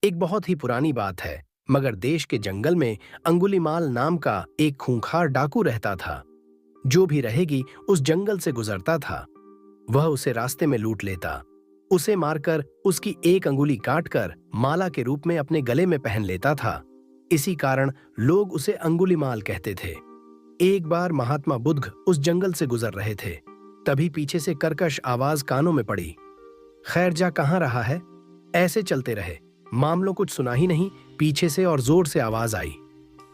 एक बहुत ही पुरानी बात है, मगर देश के जंगल में अंगुलीमाल नाम का एक खूंखार डाकू रहता था। जो भी रहेगी उस जंगल से गुजरता था, वह उसे रास्ते में लूट लेता। उसे मारकर उसकी एक अंगुली काटकर माला के रूप में अपने गले में पहन लेता था। इसी कारण लोग उसे अंगुलीमाल कहते थे। एक बार महात्मा बुद्ध उस जंगल से गुजर रहे थे, तभी पीछे से कर्कश आवाज कानों में पड़ी। खैर जा कहाँ रहा है? ऐसे चलते रहे, मामलों कुछ सुना ही नहीं, पीछे से और जोर से आवाज आई,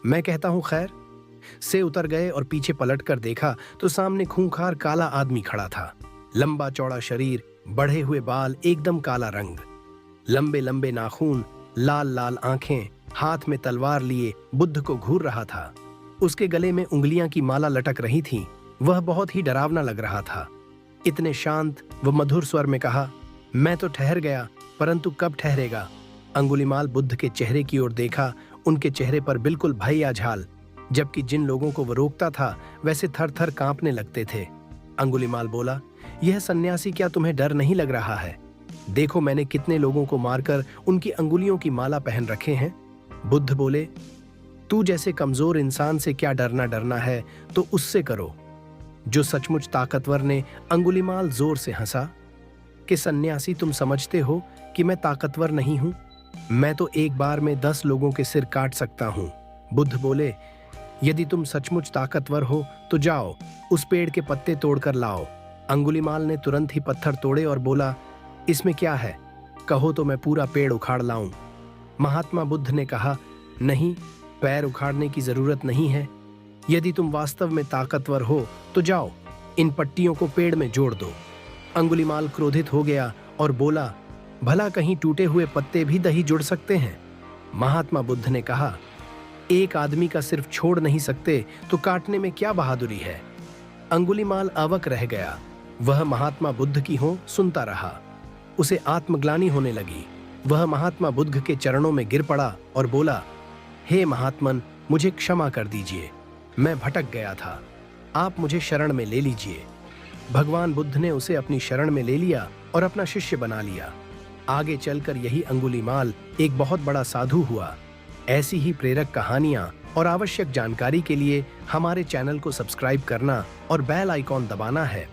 मैं कहता हूं खैर। से उतर गए और पीछे पलट कर देखा तो सामने खूंखार काला आदमी खड़ा था। लंबा चौड़ा शरीर, बढ़े हुए बाल, एकदम काला रंग, लंबे लंबे नाखून, लाल लाल आंखें, हाथ में तलवार लिए बुद्ध को घूर रहा था। उसके गले में उंगलियां की माला लटक रही थी। वह बहुत ही डरावना लग रहा था। इतने शांत व मधुर स्वर में कहा, मैं तो ठहर गया, परंतु कब ठहरेगा? अंगुलीमाल बुद्ध के चेहरे की ओर देखा। उनके चेहरे पर बिल्कुल भय या झाल, जबकि जिन लोगों को वह रोकता था वैसे थर थर कांपने लगते थे। अंगुलीमाल बोला, यह सन्यासी, क्या तुम्हें डर नहीं लग रहा है? देखो मैंने कितने लोगों को मारकर उनकी अंगुलियों की माला पहन रखे हैं। बुद्ध बोले, तू जैसे कमजोर इंसान से क्या डरना है, तो उससे करो जो सचमुच ताकतवर ने। अंगुलीमाल जोर से हंसा कि सन्यासी, तुम समझते हो कि मैं ताकतवर नहीं हूं? मैं तो एक बार में 10 लोगों के सिर काट सकता हूं। बुद्ध बोले, यदि तुम सचमुच ताकतवर हो तो जाओ, उस पेड़ के पत्ते तोड़कर लाओ। अंगुलीमाल ने तुरंत ही पत्थर तोड़े और बोला, इसमें क्या है? कहो तो मैं पूरा पेड़ उखाड़ लाऊं। महात्मा बुद्ध ने कहा, नहीं, पैर उखाड़ने की जरूरत नहीं है। यदि तुम वास्तव में ताकतवर हो तो जाओ, इन पट्टियों को पेड़ में जोड़ दो। अंगुलीमाल क्रोधित हो गया और बोला, भला कहीं टूटे हुए पत्ते भी दही जुड़ सकते हैं? महात्मा बुद्ध ने कहा, एक आदमी का सिर्फ छोड़ नहीं सकते तो काटने में क्या बहादुरी है? अंगुलीमाल अवक रह गया। वह महात्मा बुद्ध की हो सुनता रहा। उसे आत्मग्लानि होने लगी। वह महात्मा बुद्ध के चरणों में गिर पड़ा और बोला, हे महात्मन, मुझे क्षमा कर दीजिए, मैं भटक गया था, आप मुझे शरण में ले लीजिए। भगवान बुद्ध ने उसे अपनी शरण में ले लिया और अपना शिष्य बना लिया। आगे चलकर यही अंगुलीमाल एक बहुत बड़ा साधु हुआ। ऐसी ही प्रेरक कहानियां और आवश्यक जानकारी के लिए हमारे चैनल को सब्सक्राइब करना और बेल आइकॉन दबाना है।